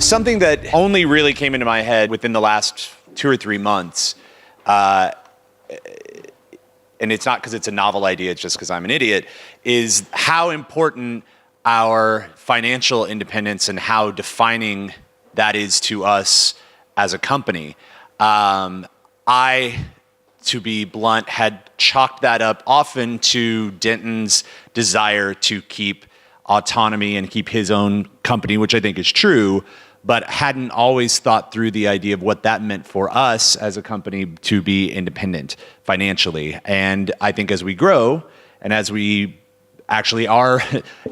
Something that only really came into my head within the last 2 or 3 months, and it's not because it's a novel idea, it's just because I'm an idiot, is how important our financial independence and how defining that is to us as a company. I, to be blunt, had chalked that up often to Denton's desire to keep autonomy and keep his own company, which I think is true, but hadn't always thought through the idea of what that meant for us as a company to be independent financially. And I think as we grow, and as we actually are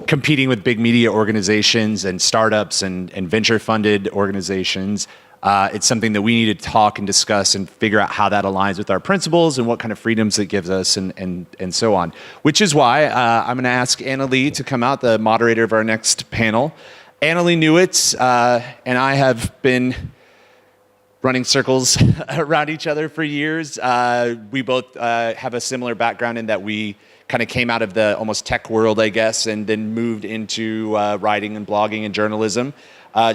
competing with big media organizations and startups and venture-funded organizations, it's something that we need to talk and discuss and figure out how that aligns with our principles and what kind of freedoms it gives us and so on. Which is why I'm going to ask Anna Lee to come out, the moderator of our next panel. Anna Lee Newitz and I have been running circles around each other for years. We both have a similar background in that we kind of came out of the almost tech world, I guess, and then moved into writing and blogging and journalism.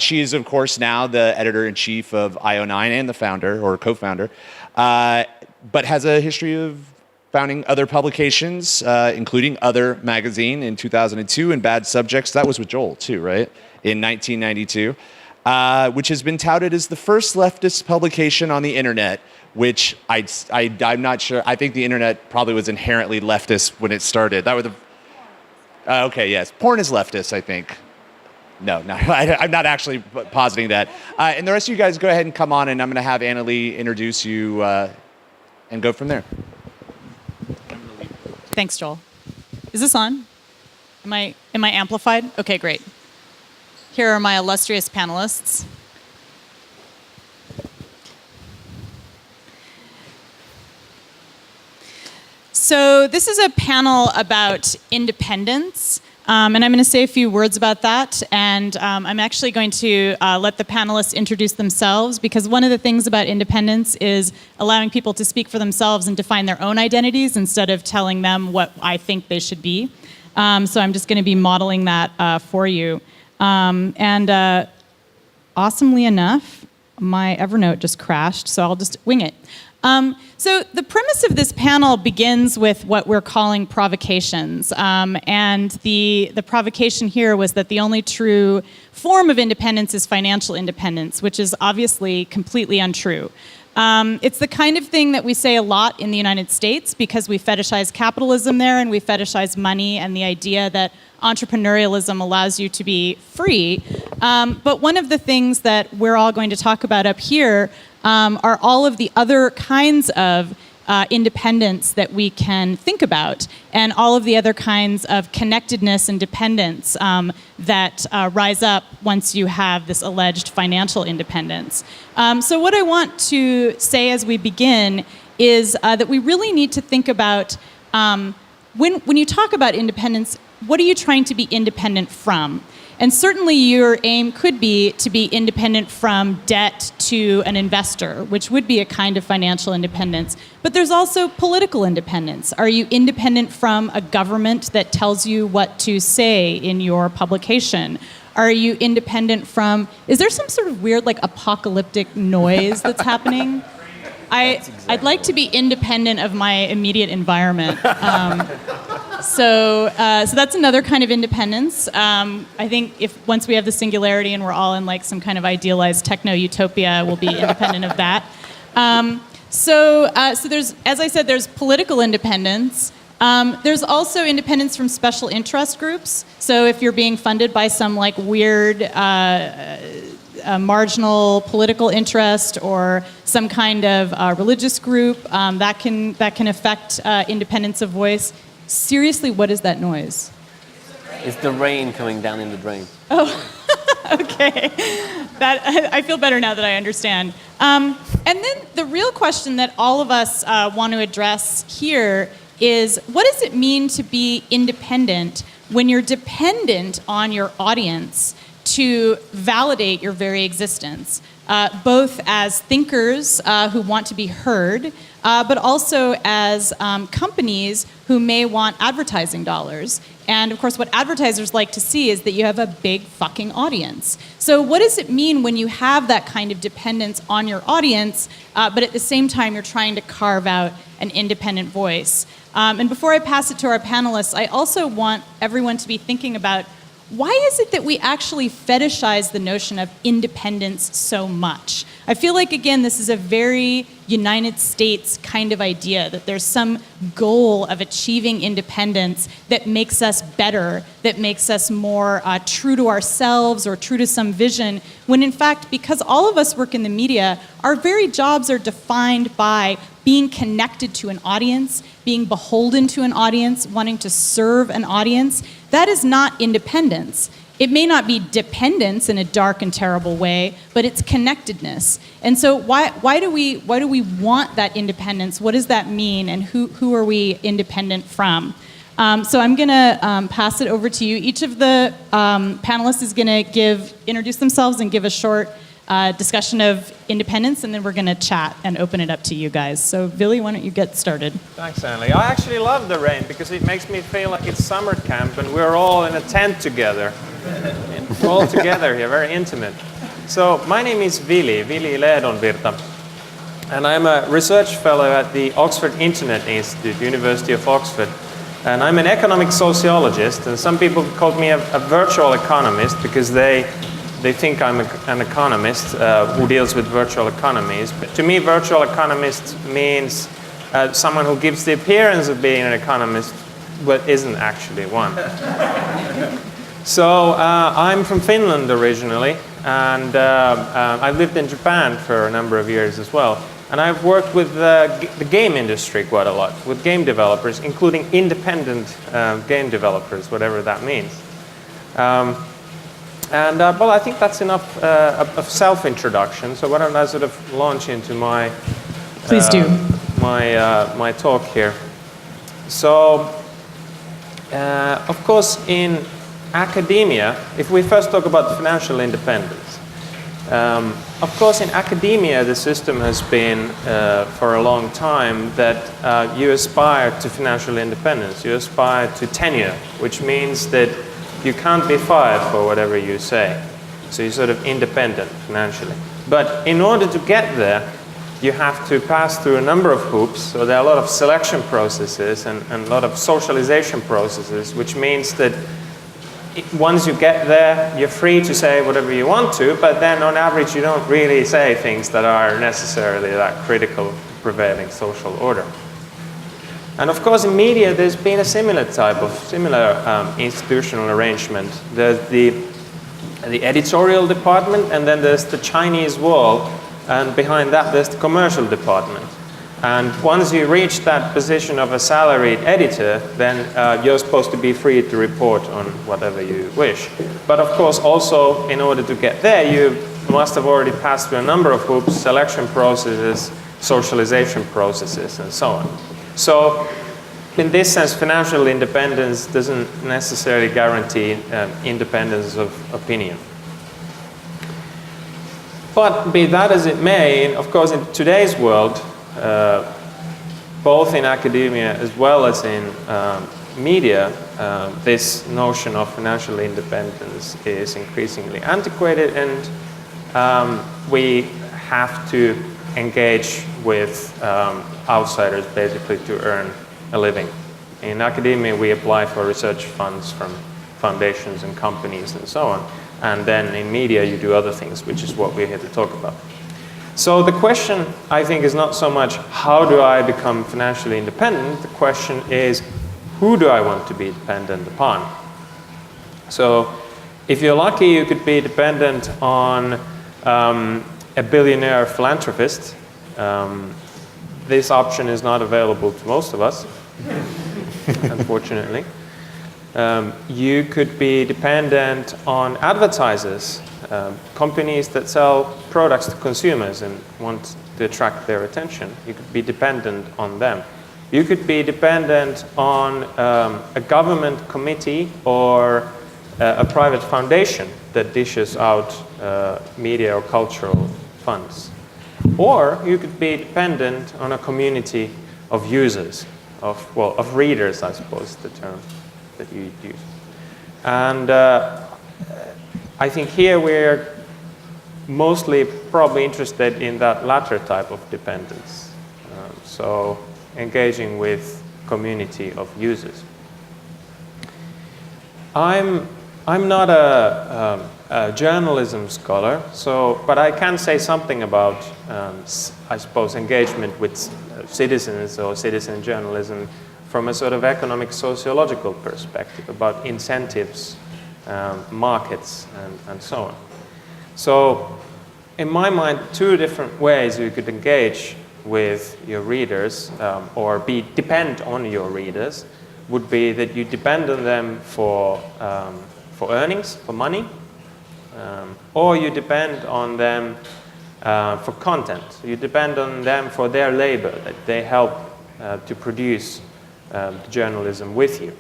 She is, of course, now the editor-in-chief of IO9 and the founder, or co-founder, but has a history of founding other publications, including Other Magazine in 2002 and Bad Subjects. That was with Joel, too, right? In 1992, which has been touted as the first leftist publication on the internet, which I'm not sure. I think the internet probably was inherently leftist when it started. That was the... okay, yes. Porn is leftist, I think. No, I'm not actually positing that. And the rest of you guys go ahead and come on, and I'm going to have Anna Lee introduce you and go from there. Thanks, Joel. Is this on? Am I amplified? Okay, great. Here are my illustrious panelists. So this is a panel about independence. And I'm going to say a few words about that, and I'm actually going to let the panelists introduce themselves, because one of the things about independence is allowing people to speak for themselves and define their own identities instead of telling them what I think they should be. So I'm just going to be modeling that for you. And awesomely enough, my Evernote just crashed, so I'll just wing it. So the premise of this panel begins with what we're calling provocations. And the provocation here was that the only true form of independence is financial independence, which is obviously completely untrue. It's the kind of thing that we say a lot in the United States because we fetishize capitalism there and we fetishize money and the idea that entrepreneurialism allows you to be free. But one of the things that we're all going to talk about up here are all of the other kinds of independence that we can think about, and all of the other kinds of connectedness and dependence that rise up once you have this alleged financial independence. So what I want to say as we begin is that we really need to think about, when you talk about independence, what are you trying to be independent from? And certainly your aim could be to be independent from debt to an investor, which would be a kind of financial independence. But there's also political independence. Are you independent from a government that tells you what to say in your publication? Are you independent from, is there some sort of weird like apocalyptic noise that's happening? I'd like to be independent of my immediate environment. So that's another kind of independence. I think if once we have the singularity and we're all in like some kind of idealized techno-utopia, we'll be independent of that. So there's, as I said, there's political independence. There's also independence from special interest groups. So if you're being funded by some like weird marginal political interest or some kind of religious group, that can affect independence of voice. Seriously, what is that noise? It's the rain coming down in the drain. Oh, okay. I feel better now that I understand. And then the real question that all of us want to address here is, what does it mean to be independent when you're dependent on your audience to validate your very existence, both as thinkers who want to be heard, but also as companies who may want advertising dollars. And of course, what advertisers like to see is that you have a big fucking audience. So what does it mean when you have that kind of dependence on your audience, but at the same time you're trying to carve out an independent voice? And before I pass it to our panelists, I also want everyone to be thinking about, why is it that we actually fetishize the notion of independence so much? I feel like, again, this is a very United States kind of idea, that there's some goal of achieving independence that makes us better, that makes us more true to ourselves or true to some vision, when in fact, because all of us work in the media, our very jobs are defined by being connected to an audience, being beholden to an audience, wanting to serve an audience. That is not independence. It may not be dependence in a dark and terrible way, but it's connectedness. And so why do we want that independence? What does that mean? And who are we independent from? So I'm going to pass it over to you. Each of the panelists is going to introduce themselves and give a short discussion of independence, and then we're going to chat and open it up to you guys. So, Billy, why don't you get started? Thanks, Annalie. I actually love the rain because it makes me feel like it's summer camp and we're all in a tent together. We're all together here, very intimate. So, my name is Vili Ledonvirta, and I'm a research fellow at the Oxford Internet Institute, University of Oxford. And I'm an economic sociologist, and some people call me a virtual economist because they think I'm an economist who deals with virtual economies. But to me, virtual economist means someone who gives the appearance of being an economist, but isn't actually one. So I'm from Finland originally, and I've lived in Japan for a number of years as well. And I've worked with the game industry quite a lot, with game developers, including independent game developers, whatever that means. Well, I think that's enough of self-introduction. So why don't I sort of launch into my Please do. my talk here. So, of course, in academia, if we first talk about financial independence, of course, in academia, the system has been for a long time that you aspire to financial independence. You aspire to tenure, which means that you can't be fired for whatever you say. So you're sort of independent financially. But in order to get there, you have to pass through a number of hoops. So there are a lot of selection processes and a lot of socialization processes, which means that once you get there, you're free to say whatever you want to, but then on average, you don't really say things that are necessarily that critical of prevailing social order. And of course, in media, there's been a similar institutional arrangement. There's the editorial department, and then there's the Chinese wall, and behind that, there's the commercial department. And once you reach that position of a salaried editor, then you're supposed to be free to report on whatever you wish. But of course, also, in order to get there, you must have already passed through a number of hoops, selection processes, socialization processes, and so on. So, in this sense, financial independence doesn't necessarily guarantee independence of opinion. But be that as it may, of course, in today's world, both in academia as well as in media, this notion of financial independence is increasingly antiquated, and we have to engage with outsiders basically to earn a living. In academia, we apply for research funds from foundations and companies and so on. And then in media, you do other things, which is what we're here to talk about. So the question, I think, is not so much how do I become financially independent? The question is, who do I want to be dependent upon? So if you're lucky, you could be dependent on a billionaire philanthropist. This option is not available to most of us, unfortunately. You could be dependent on advertisers, companies that sell products to consumers and want to attract their attention. You could be dependent on them. You could be dependent on a government committee or a private foundation that dishes out media or cultural funds. Or you could be dependent on a community of users, of readers, I suppose is the term. that you use. And I think here we're mostly probably interested in that latter type of dependence. So engaging with community of users. I'm not a journalism scholar, but I can say something about, I suppose, engagement with citizens or citizen journalism from a sort of economic sociological perspective about incentives, markets, and so on. So, in my mind, two different ways you could engage with your readers or depend on your readers would be that you depend on them for earnings, for money, or you depend on them for content. You depend on them for their labor, that they help to produce journalism with you,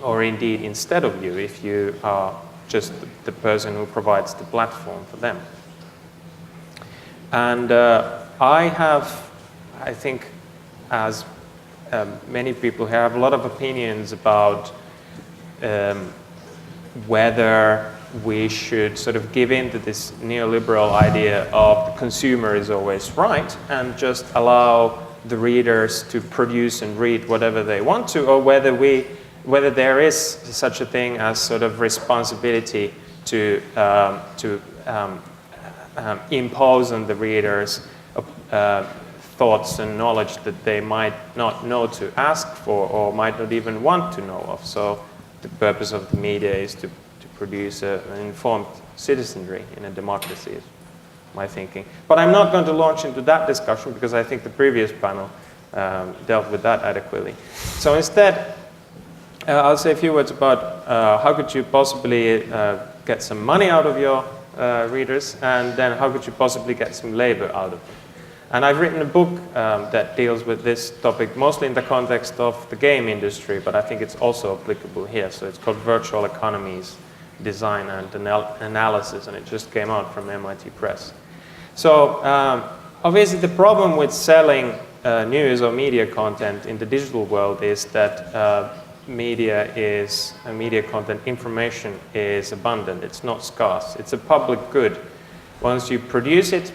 or indeed instead of you, if you are just the person who provides the platform for them. And I think, as many people have a lot of opinions about whether we should sort of give in to this neoliberal idea of the consumer is always right and just allow the readers to produce and read whatever they want to, or whether there is such a thing as sort of responsibility to impose on the readers thoughts and knowledge that they might not know to ask for or might not even want to know of. So the purpose of the media is to produce an informed citizenry in a democracy, is my thinking. But I'm not going to launch into that discussion because I think the previous panel dealt with that adequately. So instead, I'll say a few words about how could you possibly get some money out of your readers, and then how could you possibly get some labor out of them. And I've written a book that deals with this topic, mostly in the context of the game industry, but I think it's also applicable here. So it's called Virtual Economies, Design and Analysis, and it just came out from MIT Press. So obviously the problem with selling news or media content in the digital world is that media content information is abundant. It's not scarce. It's a public good. Once you produce it,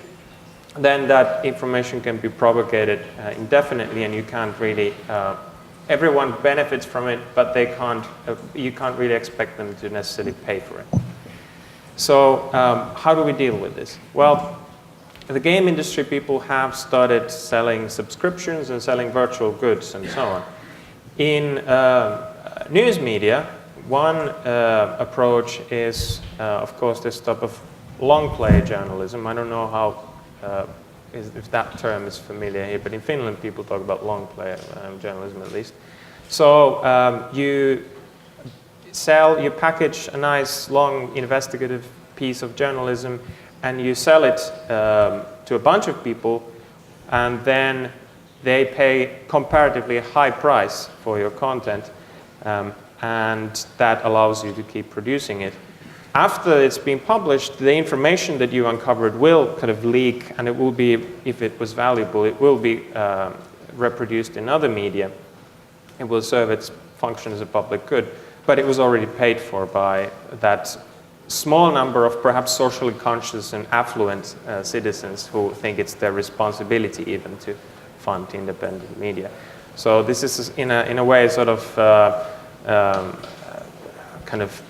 then that information can be propagated indefinitely, and you can't really, everyone benefits from it, but you can't really expect them to necessarily pay for it. So how do we deal with this? Well, the game industry people have started selling subscriptions and selling virtual goods and so on. In news media, one approach is, of course, this type of long play journalism. I don't know how if that term is familiar here, but in Finland people talk about long play journalism at least. So you package a nice long investigative piece of journalism and you sell it to a bunch of people, and then they pay comparatively a high price for your content, and that allows you to keep producing it. After it's been published, the information that you uncovered will kind of leak, and it will be, if it was valuable, it will be reproduced in other media. It will serve its function as a public good, but it was already paid for by that small number of perhaps socially conscious and affluent citizens who think it's their responsibility even to fund independent media. So this is, in a way, sort of kind of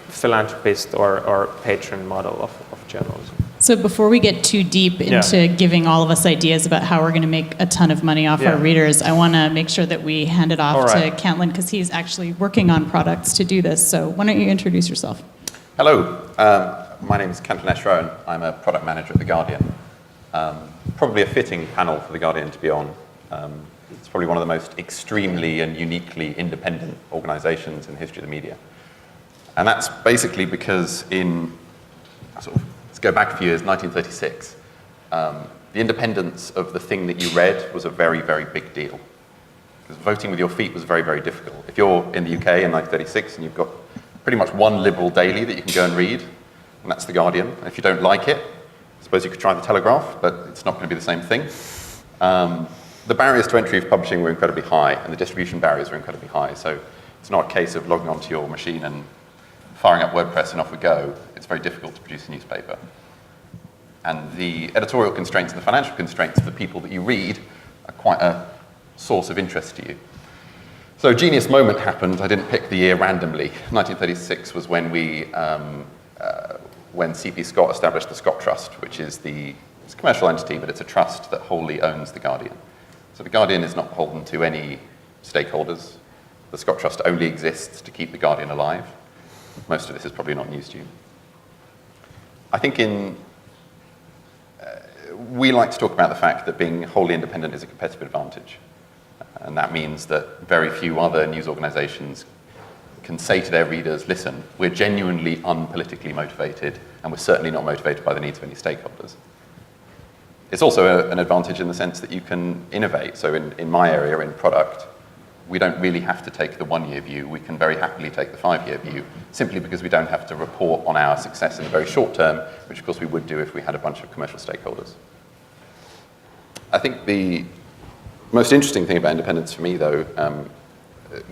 philanthropist or patron model of journalism. So before we get too deep into giving all of us ideas about how we're going to make a ton of money off our readers, I want to make sure that we hand it off to Cantland, because he's actually working on products to do this. So why don't you introduce yourself? Hello, my name is Cantland Esra, and I'm a product manager at The Guardian. Probably a fitting panel for The Guardian to be on. It's probably one of the most extremely and uniquely independent organizations in the history of the media. And that's basically because let's go back a few years, 1936, the independence of the thing that you read was a very, very big deal. Because voting with your feet was very, very difficult. If you're in the UK in 1936 and you've got pretty much one liberal daily that you can go and read, and that's The Guardian, and if you don't like it, I suppose you could try The Telegraph, but it's not going to be the same thing. the barriers to entry of publishing were incredibly high, and the distribution barriers were incredibly high. So it's not a case of logging onto your machine and firing up WordPress and off we go. It's very difficult to produce a newspaper. And the editorial constraints and the financial constraints of the people that you read are quite a source of interest to you. So a genius moment happened. I didn't pick the year randomly. 1936 was when when C.P. Scott established the Scott Trust, which is it's a commercial entity, but it's a trust that wholly owns the Guardian. So the Guardian is not beholden to any stakeholders. The Scott Trust only exists to keep the Guardian alive. Most of this is probably not news to you. I think we like to talk about the fact that being wholly independent is a competitive advantage. And that means that very few other news organizations can say to their readers, listen, we're genuinely unpolitically motivated, and we're certainly not motivated by the needs of any stakeholders. It's also an advantage in the sense that you can innovate. So in my area, in product, we don't really have to take the 1-year view. We can very happily take the 5-year view, simply because we don't have to report on our success in the very short term, which of course we would do if we had a bunch of commercial stakeholders. I think the most interesting thing about independence for me, though,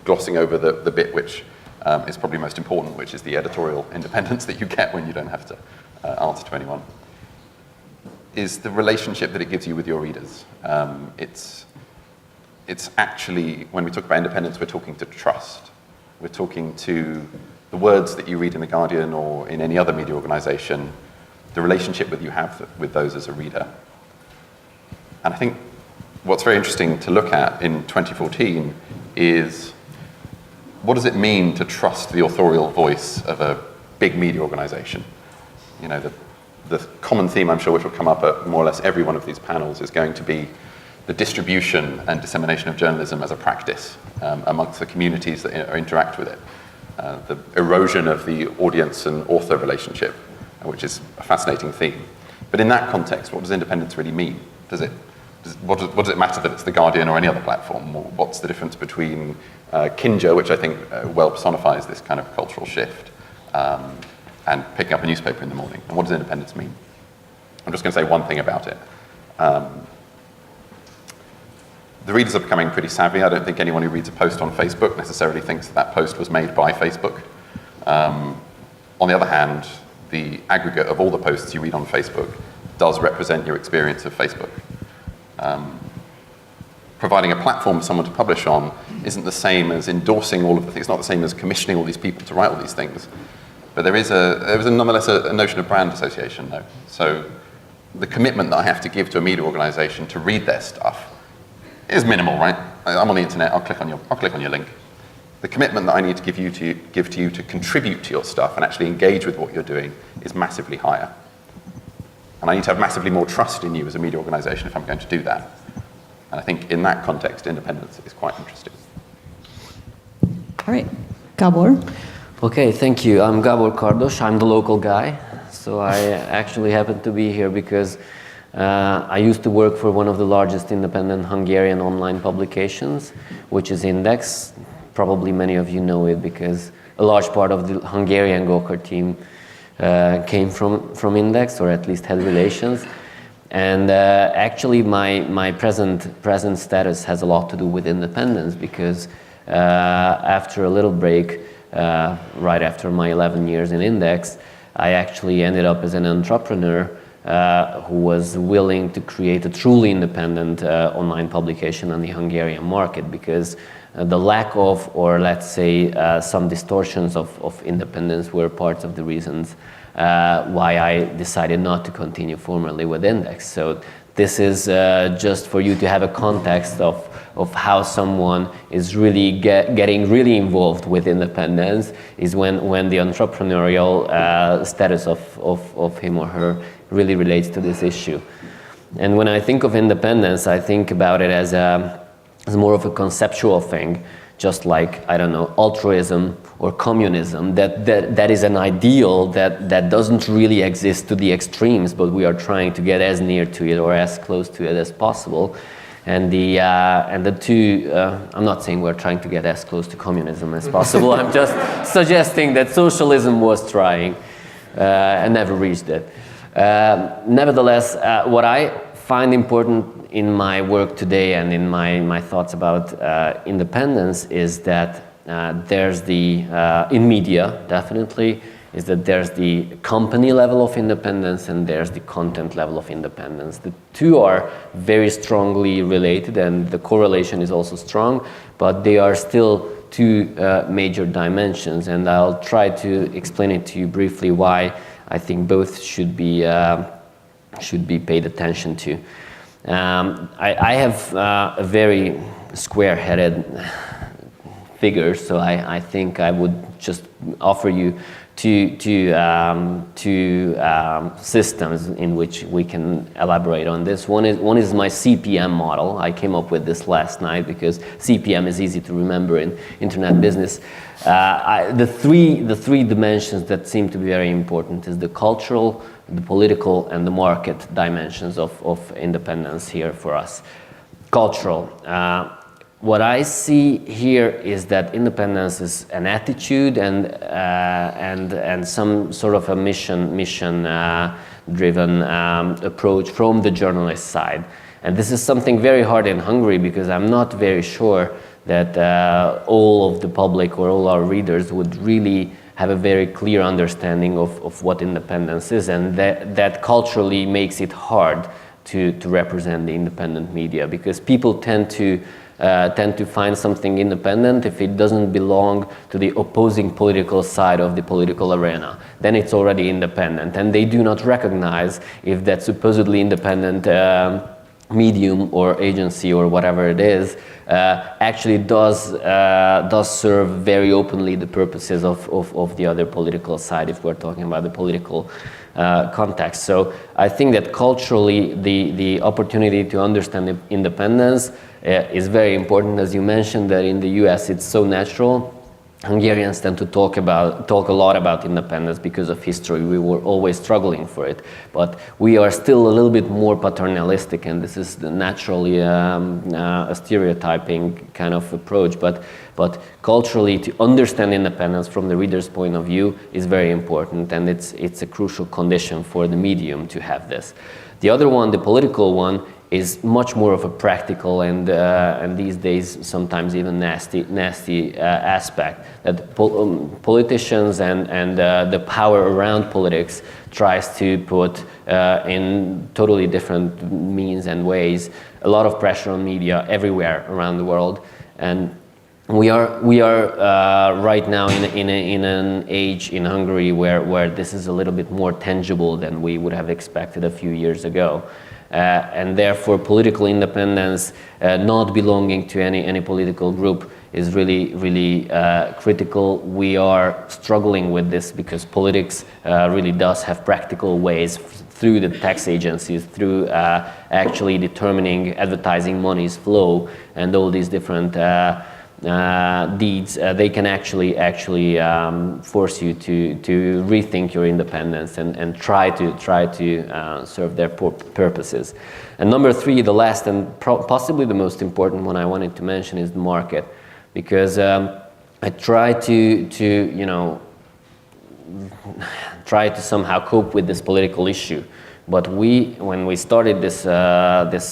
glossing over the bit which is probably most important, which is the editorial independence that you get when you don't have to answer to anyone, is the relationship that it gives you with your readers. It's actually, when we talk about independence, we're talking to trust. We're talking to the words that you read in The Guardian or in any other media organization, the relationship that you have with those as a reader. And I think what's very interesting to look at in 2014 is, what does it mean to trust the authorial voice of a big media organization? You know, the common theme, I'm sure, which will come up at more or less every one of these panels, is going to be the distribution and dissemination of journalism as a practice amongst the communities that interact with it. The erosion of the audience and author relationship, which is a fascinating theme. But in that context, what does independence really mean? What does it matter that it's The Guardian or any other platform? What's the difference between Kinja, which I think well personifies this kind of cultural shift, and picking up a newspaper in the morning? And what does independence mean? I'm just going to say one thing about it. The readers are becoming pretty savvy. I don't think anyone who reads a post on Facebook necessarily thinks that post was made by Facebook. On the other hand, the aggregate of all the posts you read on Facebook does represent your experience of Facebook. Providing a platform for someone to publish on isn't the same as endorsing all of the things. It's not the same as commissioning all these people to write all these things. But there is nonetheless a notion of brand association, though. So the commitment that I have to give to a media organization to read their stuff is minimal, right? I'm on the internet, I'll click on your link. The commitment that I need to give to you to contribute to your stuff and actually engage with what you're doing is massively higher. And I need to have massively more trust in you as a media organization if I'm going to do that. And I think in that context, independence is quite interesting. All right, Gabor. Okay, thank you. I'm Gabor Kardos. I'm the local guy. So I actually happen to be here because I used to work for one of the largest independent Hungarian online publications, which is Index. Probably many of you know it because a large part of the Hungarian Gawker team came from Index, or at least had relations. And actually my present status has a lot to do with independence, because after a little break, right after my 11 years in Index, I actually ended up as an entrepreneur who was willing to create a truly independent online publication on the Hungarian market, because the lack of, or let's say some distortions of independence were parts of the reasons why I decided not to continue formally with Index. So this is just for you to have a context of how someone is really getting really involved with independence, is when the entrepreneurial status of him or her really relates to this issue. And when I think of independence, I think about it as more of a conceptual thing, just like, I don't know, altruism or communism, that is an ideal that doesn't really exist to the extremes, but we are trying to get as near to it or as close to it as possible. And the two, I'm not saying we're trying to get as close to communism as possible, I'm just suggesting that socialism was trying and never reached it. Nevertheless, what I find important in my work today and in my thoughts about independence is that there's the, in media definitely, is that there's the company level of independence and there's the content level of independence. The two are very strongly related and the correlation is also strong, but they are still two major dimensions, and I'll try to explain it to you briefly why I think both should be paid attention to. I have a very square-headed figure, so I think I would just offer you two systems in which we can elaborate on this. One is my CPM model. I came up with this last night because CPM is easy to remember in internet business. The three dimensions that seem to be very important is the cultural, the political, and the market dimensions of independence here for us. Cultural. What I see here is that independence is an attitude and some sort of a mission driven approach from the journalist side. And this is something very hard in Hungary because I'm not very sure that all of the public or all our readers would really have a very clear understanding of what independence is, and that culturally makes it hard to represent the independent media because people tend to find something independent if it doesn't belong to the opposing political side of the political arena. Then it's already independent, and they do not recognize if that supposedly independent medium or agency or whatever it is actually does serve very openly the purposes of the other political side if we're talking about the political context. So I think that culturally the opportunity to understand independence is very important. As you mentioned, that in the US it's so natural. Hungarians tend to talk a lot about independence because of history. We were always struggling for it, but we are still a little bit more paternalistic, and this is naturally a stereotyping kind of approach. But culturally, to understand independence from the reader's point of view is very important, and it's a crucial condition for the medium to have this. The other one, the political one, is much more of a practical and these days sometimes even nasty aspect that politicians and the power around politics tries to put in totally different means and ways a lot of pressure on media everywhere around the world, and we are right now in an age in Hungary where this is a little bit more tangible than we would have expected a few years ago. And therefore political independence, not belonging to any political group, is really critical. We are struggling with this because politics really does have practical ways through the tax agencies, through actually determining advertising money's flow and all these different deeds. They can actually force you to rethink your independence and try to serve their purposes. And number three, the last and possibly the most important one I wanted to mention is the market, because I try to somehow cope with this political issue. But when we started this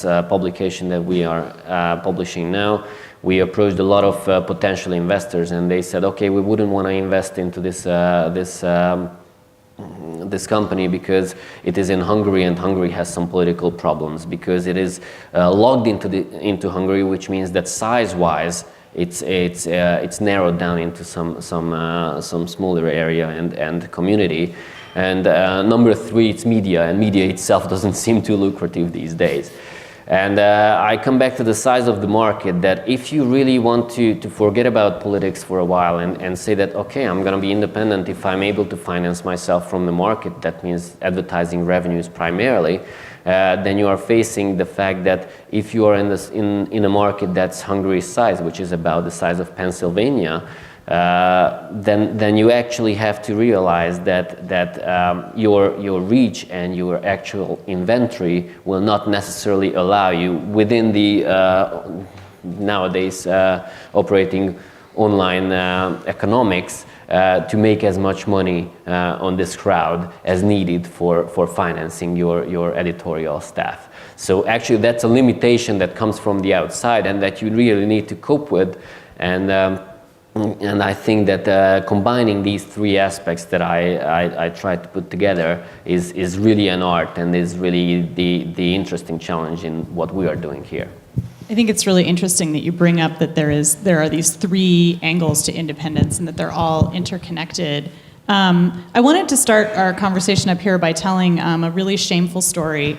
publication that we are publishing now, we approached a lot of potential investors, and they said, okay, we wouldn't want to invest into this company because it is in Hungary, and Hungary has some political problems because it is logged into Hungary, which means that size-wise it's narrowed down into some smaller area and community. And number three, it's media, and media itself doesn't seem too lucrative these days. And I come back to the size of the market, that if you really want to forget about politics for a while and say that, okay, I'm going to be independent if I'm able to finance myself from the market, that means advertising revenues primarily, then you are facing the fact that if you are in a market that's Hungary's size, which is about the size of Pennsylvania, then you actually have to realize that your reach and your actual inventory will not necessarily allow you within the nowadays operating online economics to make as much money on this crowd as needed for financing your editorial staff. So actually that's a limitation that comes from the outside and that you really need to cope with. And I think that combining these three aspects that I tried to put together is really an art and is really the interesting challenge in what we are doing here. I think it's really interesting that you bring up that there are these three angles to independence and that they're all interconnected. I wanted to start our conversation up here by telling a really shameful story,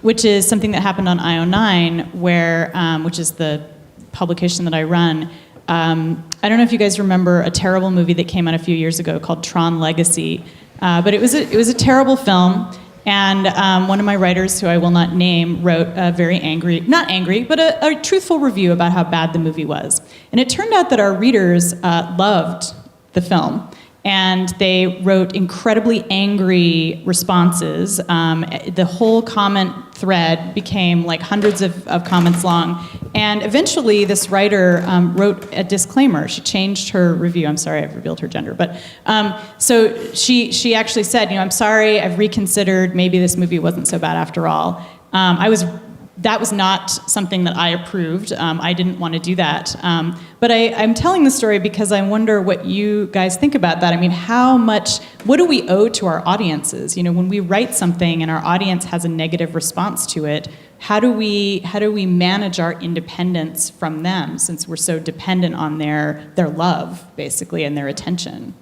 which is something that happened on IO9, which is the publication that I run. I don't know if you guys remember a terrible movie that came out a few years ago called Tron Legacy, but it was a terrible film. And one of my writers, who I will not name, wrote a very not angry, but a truthful review about how bad the movie was. And it turned out that our readers loved the film. And they wrote incredibly angry responses. The whole comment thread became like hundreds of comments long. And eventually this writer wrote a disclaimer. She changed her review. I'm sorry, I've revealed her gender. But so she actually said, I'm sorry, I've reconsidered. Maybe this movie wasn't so bad after all. That was not something that I approved. I didn't want to do that. But I'm telling the story because I wonder what you guys think about that. I mean, what do we owe to our audiences? When we write something and our audience has a negative response to it, how do we manage our independence from them, since we're so dependent on their love, basically, and their attention?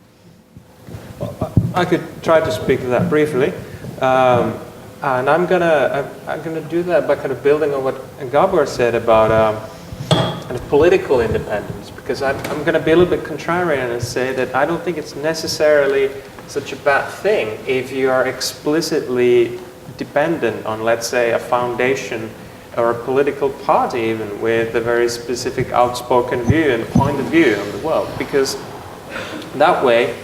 Well, I could try to speak to that briefly. And I'm gonna do that by kind of building on what Gabor said about kind of political independence, because I'm going to be a little bit contrarian and say that I don't think it's necessarily such a bad thing if you are explicitly dependent on, let's say, a foundation or a political party even with a very specific outspoken view and point of view on the world, because that way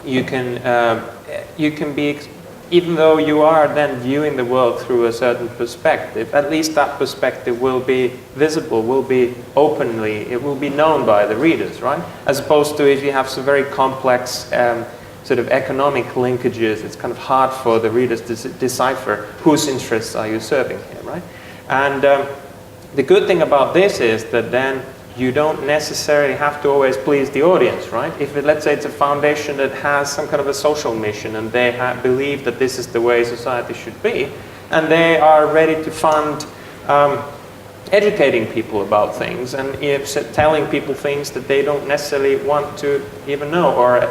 you can be, even though you are then viewing the world through a certain perspective, at least that perspective will be visible, will be it will be known by the readers, right? As opposed to if you have some very complex sort of economic linkages, it's kind of hard for the readers to decipher whose interests are you serving here, right? And the good thing about this is that then you don't necessarily have to always please the audience, right? If let's say it's a foundation that has some kind of a social mission and they believe that this is the way society should be, and they are ready to fund educating people about things and telling people things that they don't necessarily want to even know or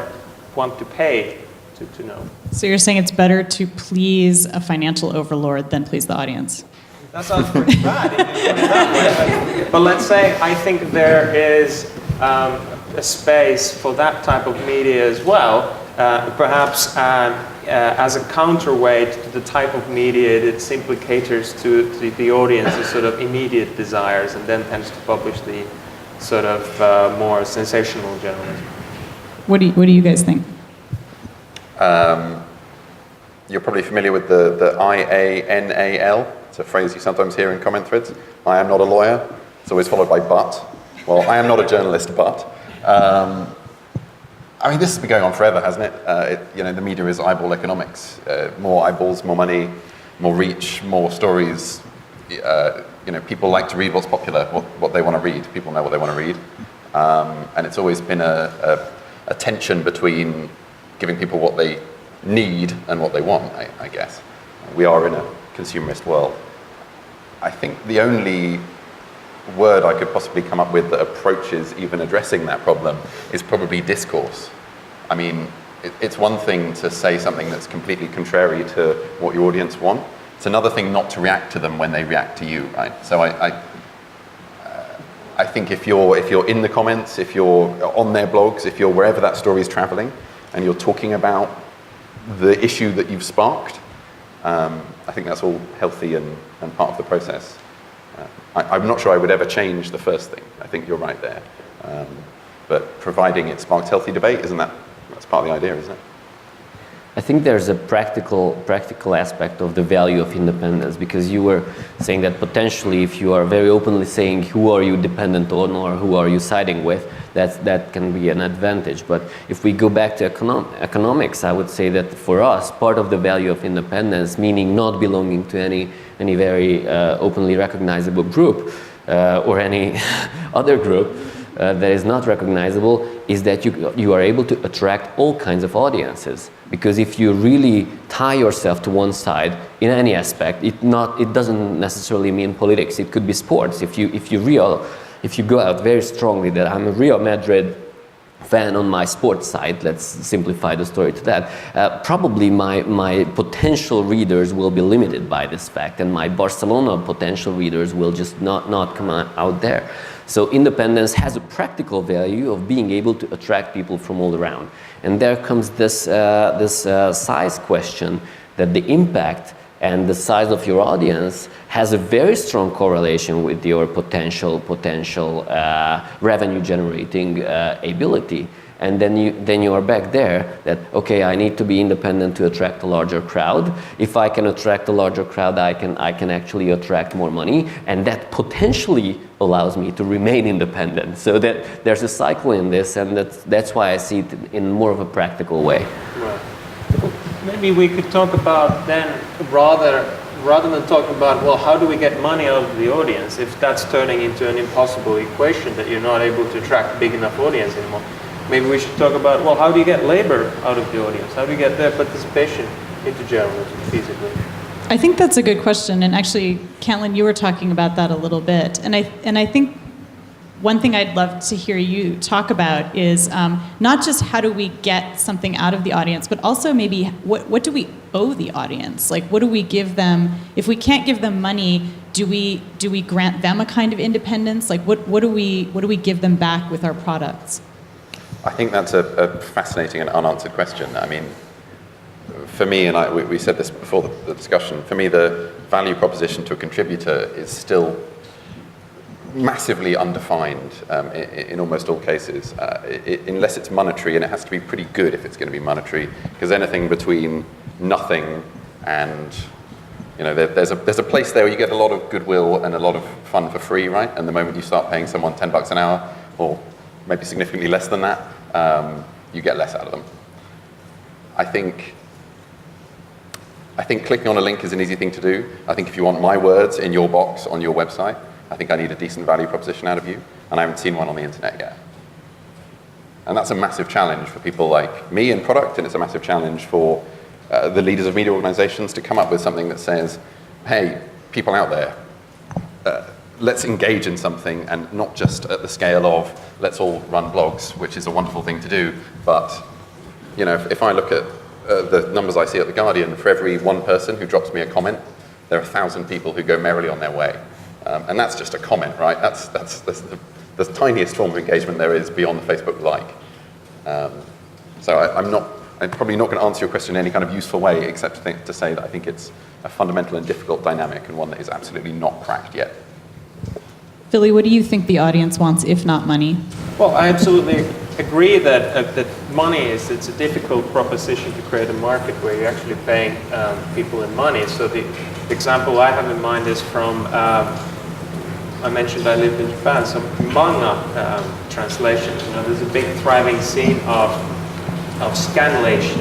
want to pay to know. So you're saying it's better to please a financial overlord than please the audience? That sounds pretty bad, if you put it that way. But let's say I think there is a space for that type of media as well, perhaps as a counterweight to the type of media that simply caters to the audience's sort of immediate desires and then tends to publish the sort of more sensational journalism. What do you guys think? You're probably familiar with the IANAL. It's a phrase you sometimes hear in comment threads. I am not a lawyer. It's always followed by but. Well, I am not a journalist, but. I mean, this has been going on forever, hasn't it? The media is eyeball economics. More eyeballs, more money, more reach, more stories. People like to read what's popular, what they want to read. People know what they want to read. And it's always been a tension between giving people what they need and what they want, I guess. We are in a consumerist world. I think the only word I could possibly come up with that approaches even addressing that problem is probably discourse. I mean, it's one thing to say something that's completely contrary to what your audience want. It's another thing not to react to them when they react to you, right? So I think if you're in the comments, if you're on their blogs, if you're wherever that story is traveling, and you're talking about the issue that you've sparked, I think that's all healthy and part of the process. I'm not sure I would ever change the first thing. I think you're right there. But providing it sparks healthy debate, that's part of the idea, isn't it? I think there's a practical aspect of the value of independence, because you were saying that potentially if you are very openly saying who are you dependent on or who are you siding with, that can be an advantage. But if we go back to economics, I would say that for us, part of the value of independence, meaning not belonging to any very openly recognizable group or any other group that is not recognizable, is that you are able to attract all kinds of audiences. Because if you really tie yourself to one side in any aspect, it doesn't necessarily mean politics. It could be sports. If you go out very strongly that I'm a Real Madrid fan on my sports side, let's simplify the story to that, probably my potential readers will be limited by this fact, and my Barcelona potential readers will just not come out there. So independence has a practical value of being able to attract people from all around. And there comes this size question, that the impact and the size of your audience has a very strong correlation with your potential revenue generating ability. And then you are back there that, okay, I need to be independent to attract a larger crowd. If I can attract a larger crowd, I can actually attract more money, and that potentially allows me to remain independent. So that there's a cycle in this, and that's why I see it in more of a practical way. Right. Maybe we could talk about then, rather than talking about, well, how do we get money out of the audience, if that's turning into an impossible equation that you're not able to attract a big enough audience anymore. Maybe we should talk about, well, how do you get labor out of the audience? How do you get their participation into journalism feasibly? I think that's a good question, and actually, Caitlin, you were talking about that a little bit, and I think one thing I'd love to hear you talk about is not just how do we get something out of the audience, but also maybe what do we owe the audience? Like, what do we give them? If we can't give them money, do we grant them a kind of independence? Like, what do we give them back with our products? I think that's a fascinating and unanswered question. I mean, for me, and we said this before the discussion, for me the value proposition to a contributor is still massively undefined in almost all cases, unless it's monetary, and it has to be pretty good if it's going to be monetary, because anything between nothing and, you know, there's a place there where you get a lot of goodwill and a lot of fun for free, right? And the moment you start paying someone $10 an hour, or maybe significantly less than that, you get less out of them. I think clicking on a link is an easy thing to do. I think if you want my words in your box on your website, I think I need a decent value proposition out of you, and I haven't seen one on the internet yet. And that's a massive challenge for people like me in product, and it's a massive challenge for the leaders of media organizations to come up with something that says, hey, people out there, let's engage in something, and not just at the scale of let's all run blogs, which is a wonderful thing to do, but, you know, if I look at the numbers I see at The Guardian, for every one person who drops me a comment, there are 1,000 people who go merrily on their way. And that's just a comment, right? That's the tiniest form of engagement there is beyond the Facebook like. So I'm probably not going to answer your question in any kind of useful way, except to say that I think it's a fundamental and difficult dynamic, and one that is absolutely not cracked yet. Philly, what do you think the audience wants, if not money? Well, I absolutely agree that money it's a difficult proposition to create a market where you're actually paying people in money. So the example I have in mind is from, I mentioned I lived in Japan, so manga translations. You know, there's a big thriving scene of scanlation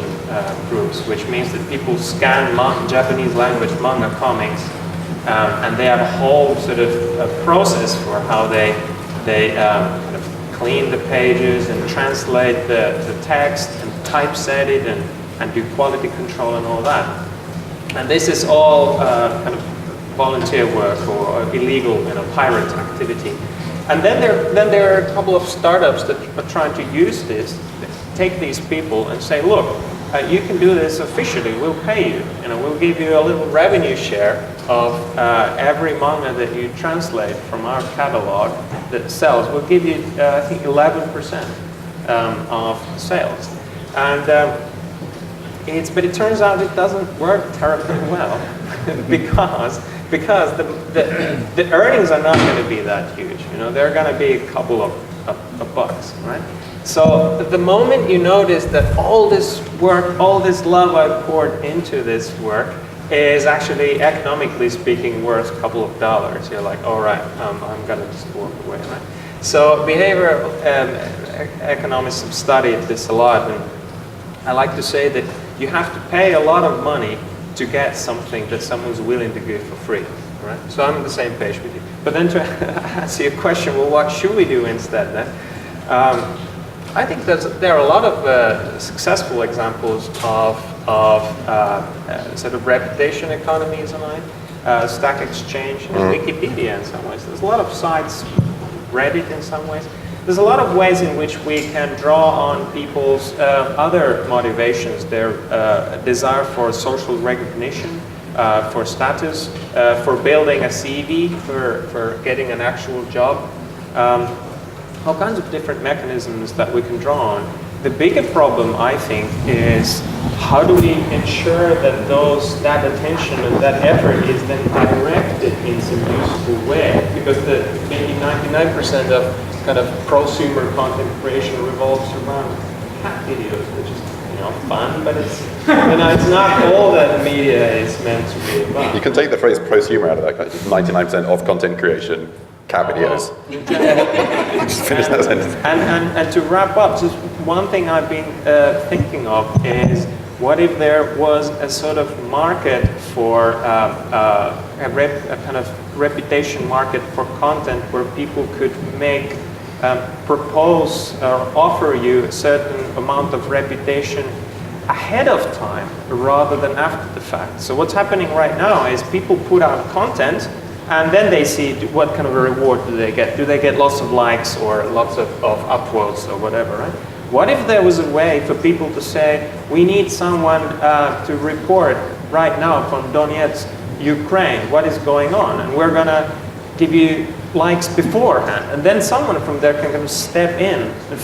groups, which means that people scan Japanese language manga comics, and they have a whole sort of process for how they kind of clean the pages and translate the text and typeset it and do quality control and all that. And this is all kind of volunteer work or illegal, you know, pirate activity. And then there are a couple of startups that are trying to use this, take these people and say, look, you can do this officially, we'll pay you. You know, we'll give you a little revenue share of every manga that you translate from our catalog that sells. We'll give you, I think, 11% of sales. And but it turns out it doesn't work terribly well because the earnings are not going to be that huge. You know, they're going to be a couple of bucks, right? So the moment you notice that all this work, all this love I poured into this work is actually, economically speaking, worth a couple of dollars, you're like, all right, I'm gonna just walk away, right? So behavioral economists have studied this a lot, and I like to say that you have to pay a lot of money to get something that someone's willing to give for free, right? So I'm on the same page with you. But then to answer your question, well, what should we do instead then? I think there are a lot of successful examples of sort of reputation economies online, Stack Exchange, and Wikipedia in some ways. There's a lot of sites, Reddit in some ways. There's a lot of ways in which we can draw on people's other motivations, their desire for social recognition, for status, for building a CV, for getting an actual job. All kinds of different mechanisms that we can draw on. The bigger problem, I think, is how do we ensure that that attention and that effort is then directed in some useful way? Because maybe 99% of kind of prosumer content creation revolves around cat videos, which is fun, but it's it's not all that media is meant to be about. You can take the phrase prosumer out of that. 99% of content creation, cat videos. Just finish that sentence. And to wrap up, just one thing I've been thinking of is, what if there was a sort of market for a kind of reputation market for content where people could make, propose or offer you a certain amount of reputation ahead of time rather than after the fact. So what's happening right now is people put out content and then they see what kind of a reward do they get. Do they get lots of likes or lots of upvotes or whatever, right? What if there was a way for people to say, we need someone to report right now from Donetsk, Ukraine, what is going on, and we're gonna give you likes beforehand, and then someone from there can kind of step in and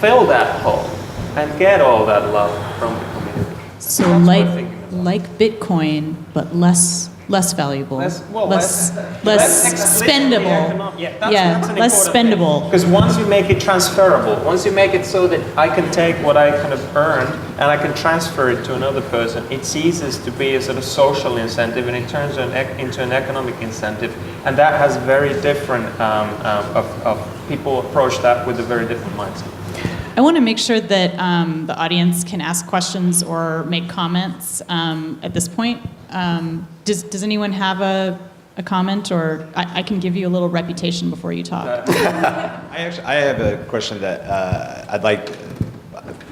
fill that hole and get all that love from the community. So That's what I'm thinking about. like Bitcoin, but less valuable, less explicitly spendable. economic. That's an less important spendable. Because once you make it transferable, once you make it so that I can take what I kind of earned and I can transfer it to another person, it ceases to be a sort of social incentive and it turns into an economic incentive, and that has very different of people approach that with a very different mindset. I want to make sure that the audience can ask questions or make comments at this point. Does anyone have a comment, or I can give you a little reputation before you talk? I have a question that I'd like,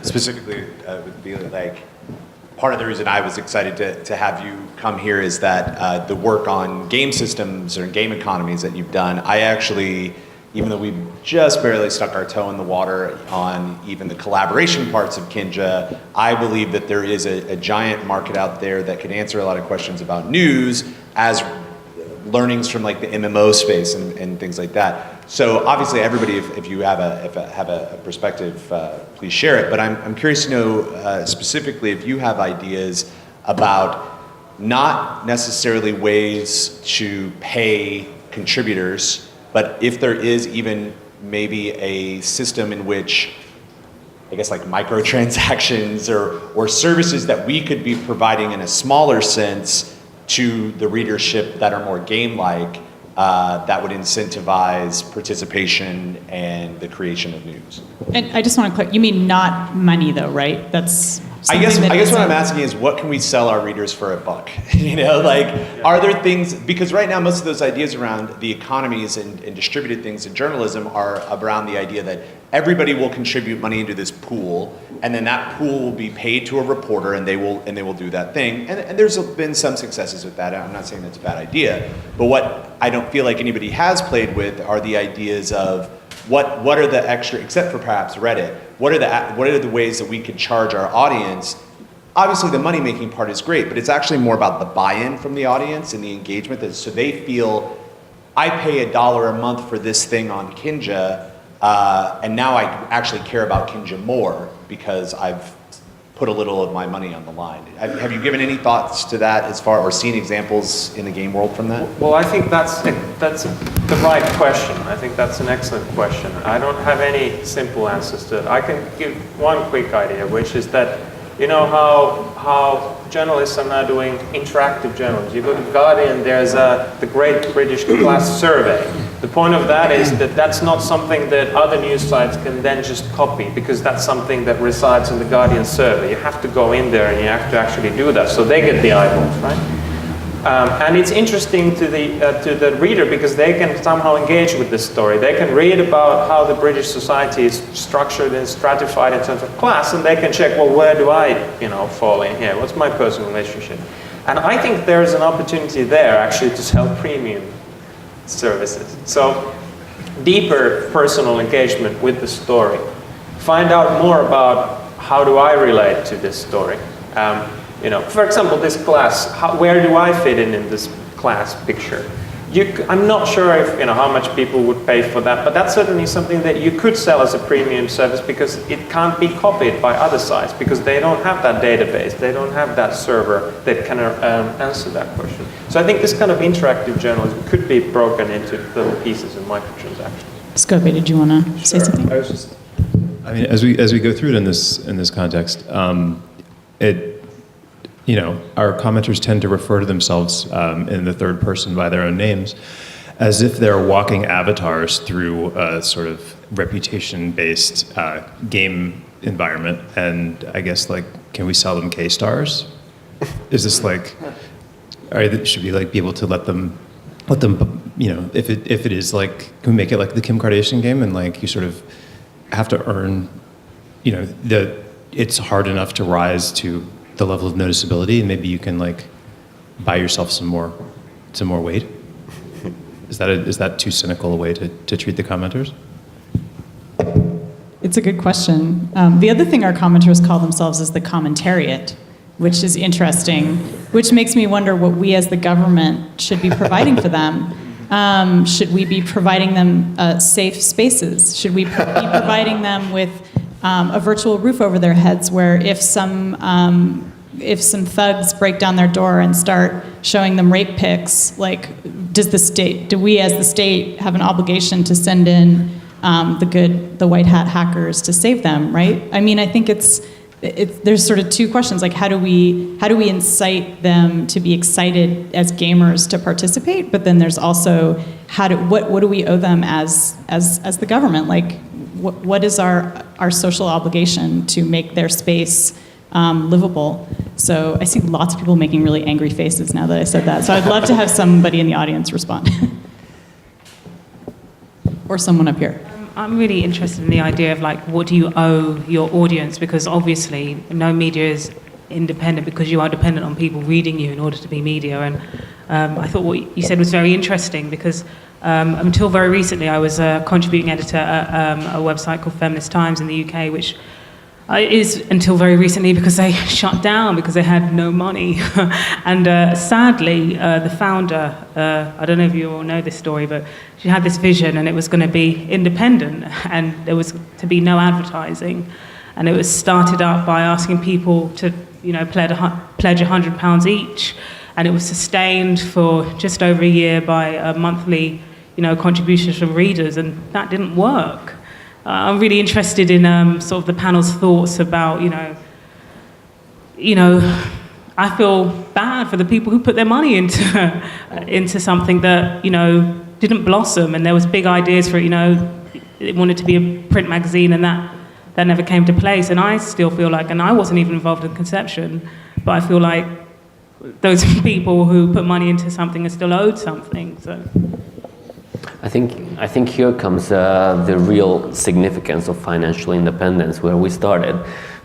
specifically would be like, part of the reason I was excited to have you come here is that the work on game systems or game economies that you've done, I actually, even though we've just barely stuck our toe in the water on even the collaboration parts of Kinja, I believe that there is a giant market out there that could answer a lot of questions about news as learnings from like the MMO space and things like that. So obviously everybody, if you have a perspective, please share it. But I'm curious to know specifically if you have ideas about not necessarily ways to pay contributors, but if there is even maybe a system in which, I guess like microtransactions or services that we could be providing in a smaller sense to the readership that are more game-like, that would incentivize participation and the creation of news. And I just want to clarify, you mean not money though, right? That's I guess what I'm asking is, what can we sell our readers for $1? Like, are there things, because right now most of those ideas around the economies and distributed things in journalism are around the idea that everybody will contribute money into this pool, and then that pool will be paid to a reporter, and they will do that thing. And there's been some successes with that. I'm not saying that's a bad idea, but what I don't feel like anybody has played with are the ideas of what are the extra, except for perhaps Reddit, what are the ways that we could charge our audience? Obviously the money making part is great, but it's actually more about the buy-in from the audience and the engagement, that so they feel, I pay $1 a month for this thing on Kinja, and now I actually care about Kinja more because I've put a little of my money on the line. Have you given any thoughts to that as far, or seen examples in the game world from that? Well, I think that's the right question. I think that's an excellent question. I don't have any simple answers to it. I can give one quick idea, which is that, you know how journalists are now doing interactive journalism. You go to Guardian, there's the Great British Class Survey. The point of that is that that's not something that other news sites can then just copy, because that's something that resides in the Guardian server. You have to go in there and you have to actually do that, so they get the eyeballs, right? And it's interesting to the reader because they can somehow engage with this story. They can read about how the British society is structured and stratified in terms of class, and they can check, well, where do I, fall in here? What's my personal relationship? And I think there's an opportunity there actually to sell premium services. So deeper personal engagement with the story. Find out more about how do I relate to this story. For example, this class, where do I fit in this class picture? I'm not sure if, how much people would pay for that, but that's certainly something that you could sell as a premium service because it can't be copied by other sites because they don't have that database, they don't have that server that can answer that question. So I think this kind of interactive journalism could be broken into little pieces and microtransactions. Scope, did you want to say something? As we go through it in this context, our commenters tend to refer to themselves in the third person by their own names, as if they're walking avatars through a sort of reputation-based game environment. And I guess, can we sell them K-stars? Is this should we be able to let them, if it is can we make it like the Kim Kardashian game and you sort of have to earn, it's hard enough to rise to the level of noticeability, and maybe you can buy yourself some more weight. Is that too cynical a way to treat the commenters? It's a good question. The other thing our commenters call themselves is the commentariat, which is interesting, which makes me wonder what we as the government should be providing for them. Should we be providing them safe spaces? Should we be providing them with a virtual roof over their heads where if some thugs break down their door and start showing them rape pics, do we as the state have an obligation to send in the white hat hackers to save them, right? I think there's sort of two questions, how do we incite them to be excited as gamers to participate, but then there's also what do we owe them as the government? What is our social obligation to make their space livable? So I see lots of people making really angry faces now that I said that. So I'd love to have somebody in the audience respond. Or someone up here. I'm really interested in the idea of what do you owe your audience, because obviously no media is independent because you are dependent on people reading you in order to be media. And I thought what you said was very interesting because until very recently I was a contributing editor at a website called Feminist Times in the UK, which is until very recently because they shut down because they had no money. And sadly, the founder, I don't know if you all know this story, but she had this vision and it was going to be independent and there was to be no advertising. And it was started up by asking people to, pledge £100 each. And it was sustained for just over a year by monthly, contributions from readers, and that didn't work. I'm really interested in sort of the panel's thoughts about, I feel bad for the people who put their money into something that, didn't blossom, and there was big ideas for it, it wanted to be a print magazine, and that never came to place. And I still feel and I wasn't even involved in conception, but I feel like those people who put money into something are still owed something. So I think here comes the real significance of financial independence, where we started,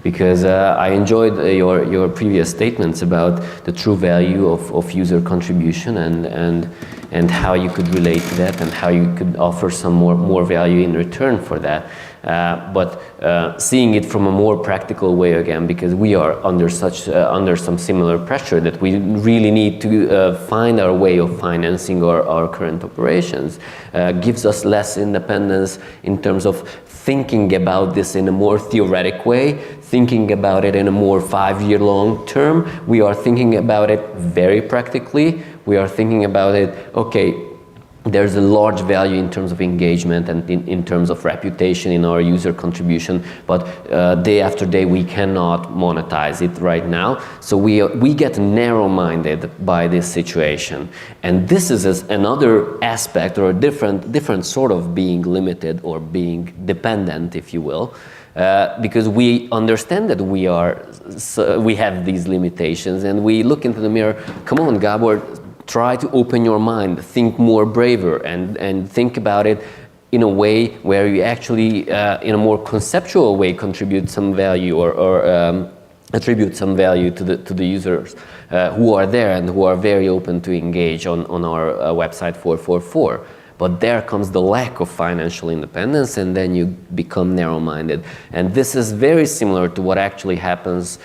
because I enjoyed your previous statements about the true value of user contribution and how you could relate to that and how you could offer some more value in return for that. but seeing it from a more practical way again, because we are under some similar pressure that we really need to find our way of financing our current operations, gives us less independence in terms of thinking about this in a more theoretic way, thinking about it in a more 5-year long term. We are thinking about it very practically. We are thinking about it, okay, there's a large value in terms of engagement and in terms of reputation in our user contribution, but day after day we cannot monetize it right now. So we get narrow-minded by this situation. And this is another aspect or a different sort of being limited or being dependent, if you will. Because we understand that we have these limitations, and we look into the mirror, come on, Gabor, try to open your mind, think more braver, and think about it in a way where you actually, in a more conceptual way, contribute some value or attribute some value to the users who are there and who are very open to engage on our website 444. But there comes the lack of financial independence, and then you become narrow-minded. And this is very similar to what actually happens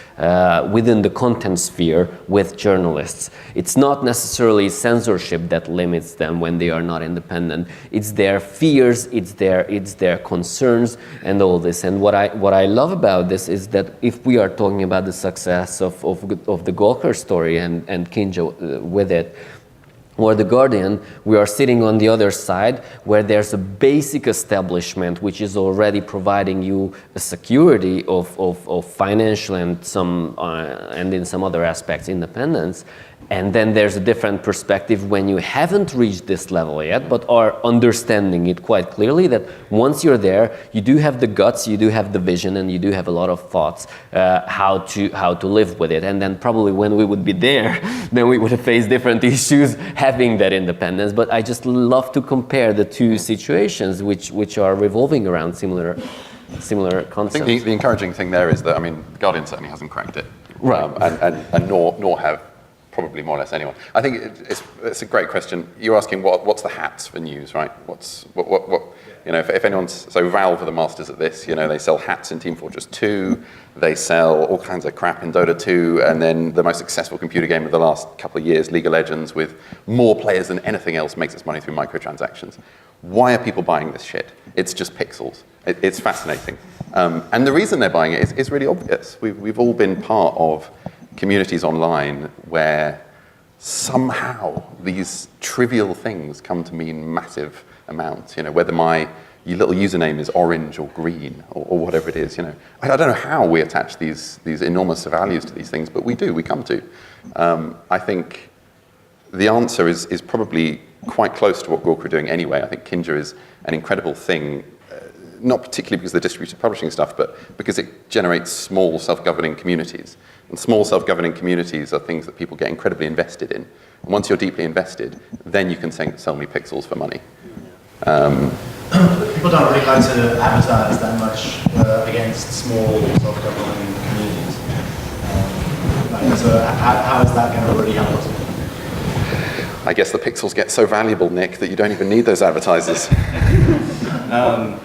within the content sphere with journalists. It's not necessarily censorship that limits them when they are not independent. It's their fears, it's their concerns, and all this. And what I love about this is that if we are talking about the success of the Gawker story and Kinja with it, or The Guardian, we are sitting on the other side where there's a basic establishment which is already providing you a security of financial and in some other aspects independence. And then there's a different perspective when you haven't reached this level yet, but are understanding it quite clearly that once you're there, you do have the guts, you do have the vision, and you do have a lot of thoughts how to live with it. And then probably when we would be there, then we would have faced different issues having that independence. But I just love to compare the two situations which are revolving around similar concepts. I think the encouraging thing there is that, I mean, Guardian certainly hasn't cracked it. Right. And nor have probably more or less anyone. I think it's a great question. You're asking what's the hats for news, right? What you know, if anyone's, so Valve are the masters at this, you know, they sell hats in Team Fortress 2, they sell all kinds of crap in Dota 2, and then the most successful computer game of the last couple of years, League of Legends, with more players than anything else, makes its money through microtransactions. Why are people buying this shit? It's just pixels. It's fascinating. And the reason they're buying it is really obvious. We've all been part of communities online where somehow these trivial things come to mean massive amounts. You know, whether your little username is orange or green or whatever it is. You know, I don't know how we attach these enormous values to these things, but we do. We come to. I think the answer is probably quite close to what Gawker are doing anyway. I think Kinja is an incredible thing. Not particularly because of the distributed publishing stuff, but because it generates small self-governing communities. And small self-governing communities are things that people get incredibly invested in. And once you're deeply invested, then you can sell me pixels for money. People don't really like to advertise that much against small self-governing communities. So how is that going to really help us? I guess the pixels get so valuable, Nick, that you don't even need those advertisers.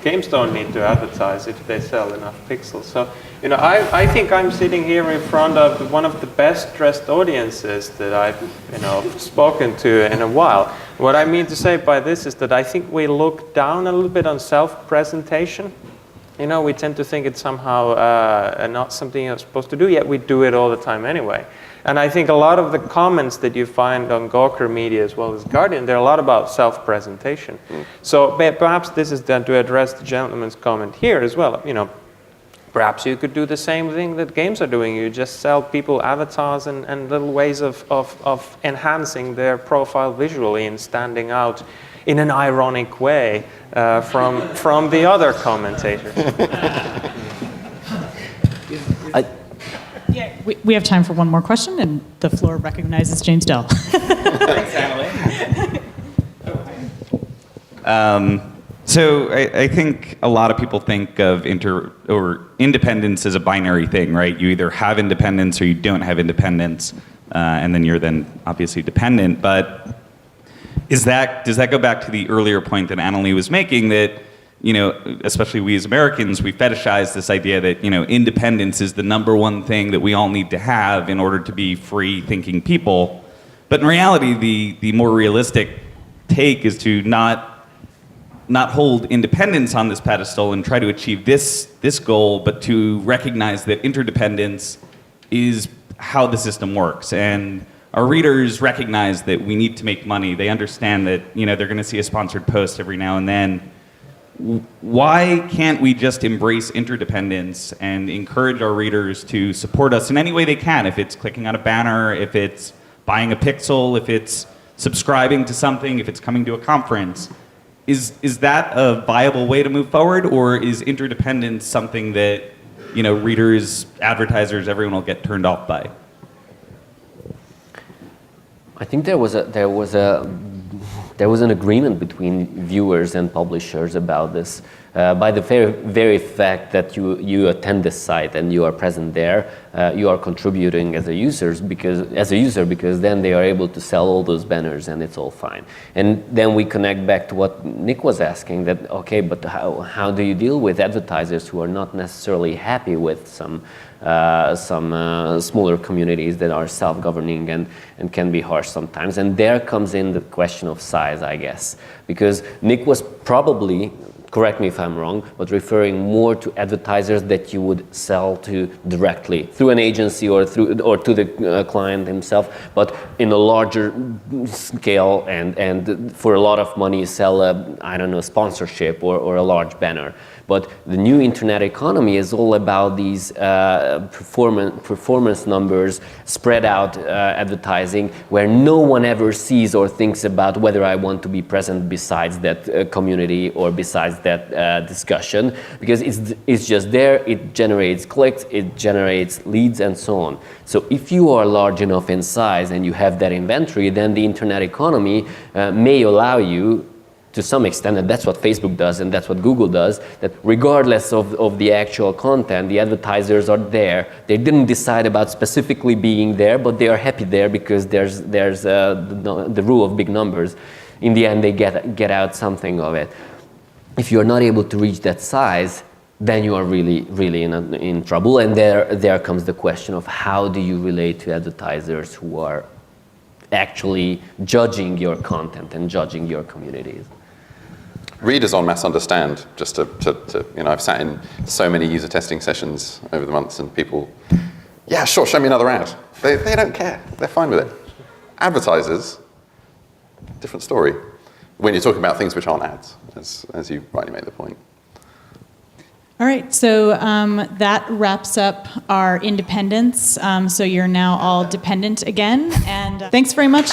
Games don't need to advertise if they sell enough pixels. So, you know, I think I'm sitting here in front of one of the best dressed audiences that I've, you know, spoken to in a while. What I mean to say by this is that I think we look down a little bit on self-presentation. You know, we tend to think it's somehow not something you're supposed to do, yet we do it all the time anyway. And I think a lot of the comments that you find on Gawker Media as well as Guardian, they're a lot about self-presentation. So perhaps this is then to address the gentleman's comment here as well. You know, perhaps you could do the same thing that games are doing. You just sell people avatars and little ways of enhancing their profile visually and standing out in an ironic way from the other commentators. Yeah, we have time for one more question, and the floor recognizes James Dell. Thanks, Emily. So I think a lot of people think of independence as a binary thing, right? You either have independence or you don't have independence, and then you're obviously dependent. But does that go back to the earlier point that Annalie was making, that especially we as Americans, we fetishize this idea that, independence is the number one thing that we all need to have in order to be free thinking people. But in reality, the more realistic take is to not hold independence on this pedestal and try to achieve this goal, but to recognize that interdependence is how the system works. And our readers recognize that we need to make money. They understand that they're going to see a sponsored post every now and then. Why can't we just embrace interdependence and encourage our readers to support us in any way they can? If it's clicking on a banner, if it's buying a pixel, if it's subscribing to something, if it's coming to a conference. Is that a viable way to move forward, or is interdependence something that readers, advertisers, everyone will get turned off by? I think there was an agreement between viewers and publishers about this. By the very fact that you attend this site and you are present there, you are contributing as a user because then they are able to sell all those banners and it's all fine. And then we connect back to what Nick was asking, that okay, but how do you deal with advertisers who are not necessarily happy with some smaller communities that are self-governing and can be harsh sometimes? And there comes in the question of size, I guess, because Nick was probably, correct me if I'm wrong, but referring more to advertisers that you would sell to directly through an agency or to the client himself, but in a larger scale and for a lot of money sell a sponsorship or a large banner. But the new internet economy is all about these performance numbers, spread out advertising, where no one ever sees or thinks about whether I want to be present besides that community or besides that discussion, because it's just there, it generates clicks, it generates leads and so on. So if you are large enough in size and you have that inventory, then the internet economy may allow you, to some extent, and that's what Facebook does and that's what Google does, that regardless of the actual content, the advertisers are there. They didn't decide about specifically being there, but they are happy there because there's the rule of big numbers. In the end, they get out something of it. If you're not able to reach that size, then you are really, really in trouble. And there comes the question of how do you relate to advertisers who are actually judging your content and judging your communities. Readers en masse understand, just to I've sat in so many user testing sessions over the months and people, yeah, sure, show me another ad. They don't care, they're fine with it. Advertisers, different story. When you're talking about things which aren't ads, as you rightly made the point. All right, so that wraps up our independence. So you're now all dependent again, and thanks very much.